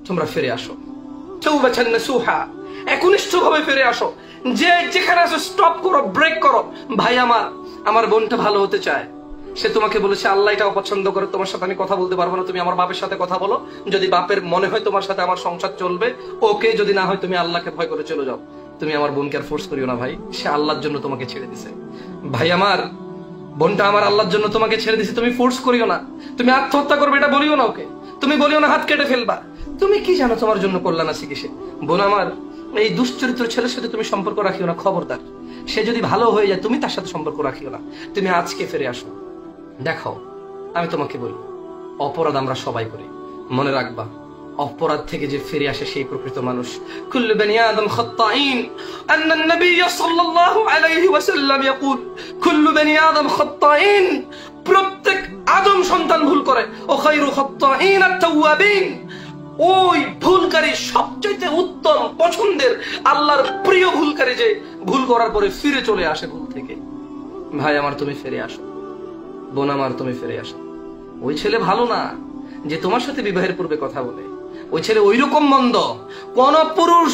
তোমরা ফিরে আসো, তাওবাতান নাসুহা, একনিষ্ঠভাবে ফিরে আসো। যে যেখানে আসো স্টপ করো, ব্রেক করো। ভাই আমার বোনটা ভালো হতে চায়, সে তোমাকে বলেছে আল্লাহ এটা অপছন্দ করে, তোমার সাথে আমি কথা বলতে পারবো না, তুমি আমার বাপের সাথে কথা বলো। যদি বাপের মনে হয় তোমার সাথে আমার সংসার চলবে ওকে, যদি না হয় তুমি আল্লাহকে ভয় করে চলে যাও। তুমি আমার বোনকে আর ফোর্স করিও না ভাই, সে আল্লাহর জন্য তোমাকে ছেড়ে দিছে। ভাই বোনটা আমার আল্লাহর জন্য তোমাকে ছেড়ে দিছে, তুমি ফোর্স করিও না। তুমি আত্মহত্যা করবে এটা বলিও না ওকে, তুমি বলিও না হাত কেটে ফেলবা। তুমি কি জানো তোমার জন্য কল্যাণ আছে কিসে? বোন আমার, এই দুশ্চরিত্র ছেলের সাথে তুমি সম্পর্ক রাখিও না, খবরদার। সে যদি ভালো হয়ে যায় তুমি তার সাথে সম্পর্ক রাখিও না। তুমি আজকে ফিরে আসো। দেখো আমি তোমাকে বলি, অপরাধ আমরা সবাই করি, মনে রাখবা অপরাধ থেকে যে ফিরে আসে সেই প্রকৃত মানুষ। কুল্লু বনি আদম খাত্তাইন, আন্না নবী সাল্লাল্লাহু আলাইহি ওয়াসাল্লাম ইয়াকুল কুল্লু বনি আদম খাত্তাইন, প্রত্যেক আদম সন্তান ভুল করে। ও খায়রু খাত্তাইন আত-তাওয়াবিন, ওই ভুলকারী সবচেয়ে উত্তম পছন্দের আল্লাহর প্রিয় ভুলকারী যে ভুল করার পরে ফিরে চলে আসে ভুল থেকে। ভাই আমার তুমি ফিরে আসো, বোন আমার তুমি ফিরে আসো। ওই ছেলে ভালো না যে তোমার সাথে বিবাহের পূর্বে কথা বলে, ওই ছেলে ওই রকম মন্দ। কোন পুরুষ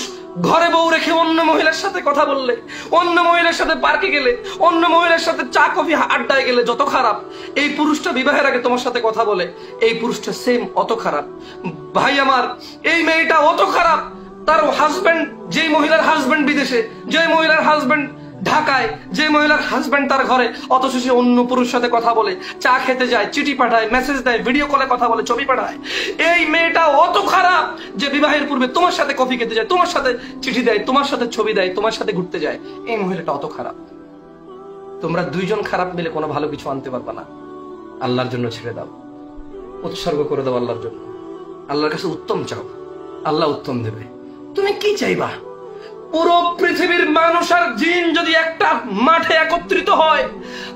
ঘরে বউ রেখে অন্য মহিলার সাথে কথা বললে, অন্য মহিলার সাথে পার্কে গেলে, অন্য মহিলার সাথে চা কফি আড্ডায় গেলে যত খারাপ, এই পুরুষটা বিবাহের আগে তোমার সাথে কথা বলে, এই পুরুষটা সেম অত খারাপ। ভাই আমার, এই মেয়েটা অত খারাপ, তার হাজবেন্ড, যে মহিলার হাজবেন্ড বিদেশে, যে মহিলার হাজবেন্ড ঢাকায়, যে মহিলার হাজবেন্ড তার ঘরে, অথচ সে অন্য পুরুষের সাথে কথা বলে, চা খেতে যায়, চিঠি পাঠায়, মেসেজ দেয়, ভিডিও কলে কথা বলে, ছবি পাঠায়। এই মেয়েটা অত খারাপ যে বিবাহের পূর্বে তোমার সাথে কফি খেতে যায়, তোমার সাথে চিঠি দেয়, তোমার সাথে ছবি দেয়, তোমার সাথে ঘুরতে যায়। এই মহিলাটা অত খারাপ। তোমরা দুইজন খারাপ মিলে কোনো ভালো কিছু আনতে পারবা না। আল্লাহর জন্য ছেড়ে দাও, উৎসর্গ করে দাও আল্লাহর জন্য। আল্লাহর কাছে উত্তম চাও, আল্লাহ উত্তম দেবে। তুমি কি চাইবা? পুরো পৃথিবীর মানুষ আর জিন যদি একটা মাঠে একত্রিত হয়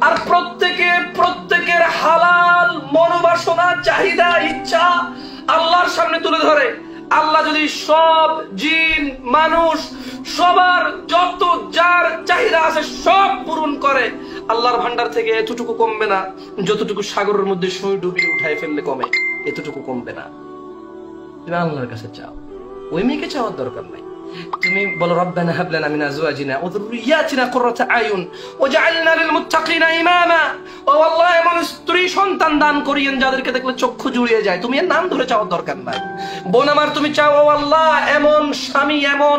আর প্রত্যেকের হালাল মনোবাসনা, চাহিদা, ইচ্ছা আল্লাহর সামনে তুলে ধরে, আল্লাহ যদি সব জিন মানুষ সবার যত যার চাহিদা আছে সব পূরণ করে, আল্লাহর ভান্ডার থেকে এতটুকু কমবে না যতটুকু সাগরের মধ্যে সুই ডুবিয়ে উঠায় ফেললে কমে, এতটুকু কমবে না। তুমি আল্লাহর কাছে চাও, ওই মেয়েকে চাওয়ার দরকার নাই। তুমি বলো রব্বানা হাব লানা মিন আজওয়াজিনা ওয়া যুররিয়াতিনা কুররাতা আয়ুন ওয়াজআলনা লিল মুত্তাকিনা ইমামা। ও আল্লাহ, এমন স্ত্রী সন্তান দান করিয়েন যাদেরকে দেখলে চক্ষু জুড়িয়ে যায়। তুমি এর নাম ধরে চাওয়ার দরকার নাই। বোন আমার, তুমি চাও ও আল্লাহ এমন স্বামী, এমন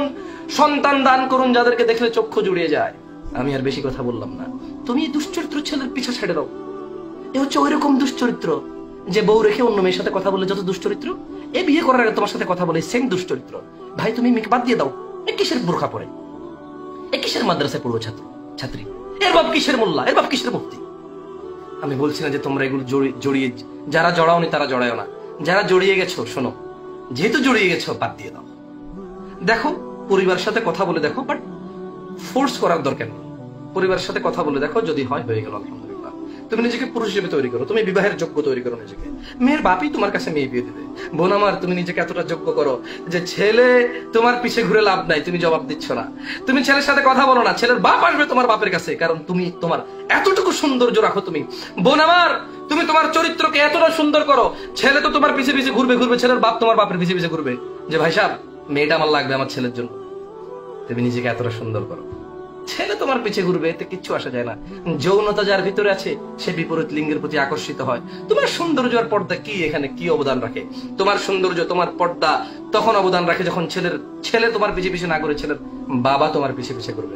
সন্তান দান করুন যাদেরকে দেখলে চক্ষু জুড়িয়ে যায়। আমি আর বেশি কথা বললাম না। তুমি এই দুশ্চরিত্র ছেলের পিছা ছেড়ে দাও। এ হচ্ছে ওই রকম দুশ্চরিত্র যে বউ রেখে অন্য মেয়ের সাথে কথা বলে যত দুশ্চরিত্র, এ বিয়ে করার আগে তোমার সাথে কথা বলে সেম দুশ্চরিত্র। ভাই তুমি মেয়েকে বাদ দিয়ে দাও। এ কিসের বোরখা পরে, এ কিসের মাদ্রাসায় পড়বো ছাত্রী, এর বাপ কিসের মোল্লা, এর বাপ কিসের মুফতি। আমি বলছি না যে তোমরা এগুলো জড়িয়ে, যারা জড়াওনি তারা জড়ায়ও না, যারা জড়িয়ে গেছো শোনো, যেহেতু জড়িয়ে গেছো বাদ দিয়ে দাও। দেখো পরিবারের সাথে কথা বলে দেখো, বাট ফোর্স করার দরকার নেই। পরিবারের সাথে কথা বলে দেখো, যদি হয় হয়ে গেল আলহামদুলিল্লাহ। তুমি নিজেকে পুরুষ হিসেবে তৈরি করো, তুমি বিবাহের যোগ্য তৈরি করো নিজেকে। মেয়ের বাপই তোমার কাছে মেয়ে বিয়ে দেবে। বোন আমার, তুমি নিজেকে এতটা যোগ্য করো যে ছেলে তোমার পিছে ঘুরে লাভ নাই, তুমি জবাব দিচ্ছ না। তুমি ছেলের সাথে কথা বলো না, ছেলের বাপ আসবে তোমার বাপের কাছে, কারণ তুমি তোমার এতটুকু সৌন্দর্য রাখো। তুমি বোন আমার, তুমি তোমার চরিত্রকে এতটা সুন্দর করো, ছেলে তো তোমার পিছে পিছে ঘুরবে, ছেলের বাপ তোমার বাপের পিছে পিছে ঘুরবে যে ভাই সাহেব মেয়েটা আমার লাগবে আমার ছেলের জন্য। তুমি নিজেকে এতটা সুন্দর করো, ছেলে তোমার পিছে ঘুরবে, এতে কিচ্ছু আসা যায় না। যৌনতা যার ভিতরে আছে সে বিপরীত লিঙ্গের প্রতি আকর্ষিত হয়। তোমার সৌন্দর্য আর পর্দা কি এখানে কি অবদান রাখে? তোমার সৌন্দর্য, তোমার পর্দা তখন অবদান রাখে যখন ছেলে তোমার পিছে পিছে না করে ছেলের বাবা তোমার পিছে পিছে করবে।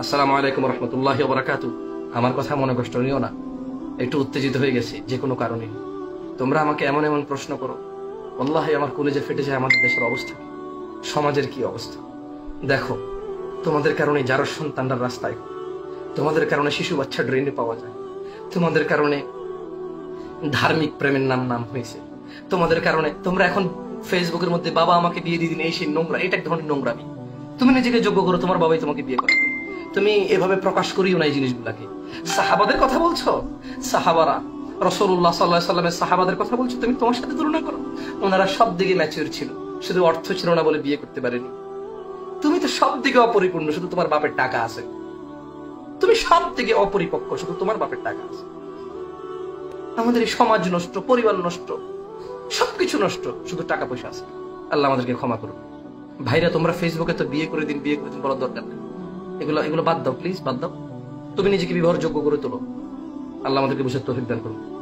আসসালামু আলাইকুম ওয়া রাহমাতুল্লাহি ওয়া বারাকাতুহু। আমার কথা মনে কষ্ট নিও না, একটু উত্তেজিত হয়ে গেছি যে কোনো কারণে। তোমরা আমাকে এমন এমন প্রশ্ন করো, আল্লাহ আমার কলেজে ফেটে যায় আমাদের দেশের অবস্থা, সমাজের কি অবস্থা। দেখো তোমাদের কারণে যারা সন্তানরা রাস্তায়, তোমাদের কারণে শিশু বাচ্চা ড্রেনে পাওয়া যায়, তোমাদের কারণে ধার্মিক প্রেমের নাম হয়েছে, তোমাদের কারণে তোমরা এখন ফেসবুকের মধ্যে বাবা আমাকে বিয়ে দিয়ে দিন, এই সেই নোংরা, এটা এক ধরনের নোংরামি। তুমি নিজেকে যোগ্য করো, তোমার বাবাই তোমাকে বিয়ে করাবে। তুমি এভাবে প্রকাশ করিও না এই জিনিসগুলাকে। সাহাবাদের কথা বলছো, সাহাবারা রাসূলুল্লাহ সাল্লাল্লাহু আলাইহি ওয়াসাল্লামের সাহাবাদের কথা বলছো, তুমি তোমার সাথে তুলনা করো। ওনারা সব দিকে ম্যাচিউর ছিল, শুধু অর্থ ছিল না বলে বিয়ে করতে পারেনি। তুমি তো সব দিকে অপরিপূর্ণ, শুধু তোমার বাপের টাকা আছে। তুমি সব দিকে অপরিপক্ক, শুধু তোমার বাপের টাকা আছে। আমাদের এই সমাজ নষ্ট, পরিবার নষ্ট, সবকিছু নষ্ট, শুধু টাকা পয়সা আছে। আল্লাহ আমাদেরকে ক্ষমা করুন। ভাইরা তোমরা ফেসবুকে তো বিয়ে করে দিন বলার দরকার নেই। এগুলো এগুলো বাদ দাও, প্লিজ বাদ দাও। তুমি নিজেকে বিবাহের যোগ্য করে তোলো। আল্লাহ আমাদেরকে বুঝে তৌফিক দান করুন।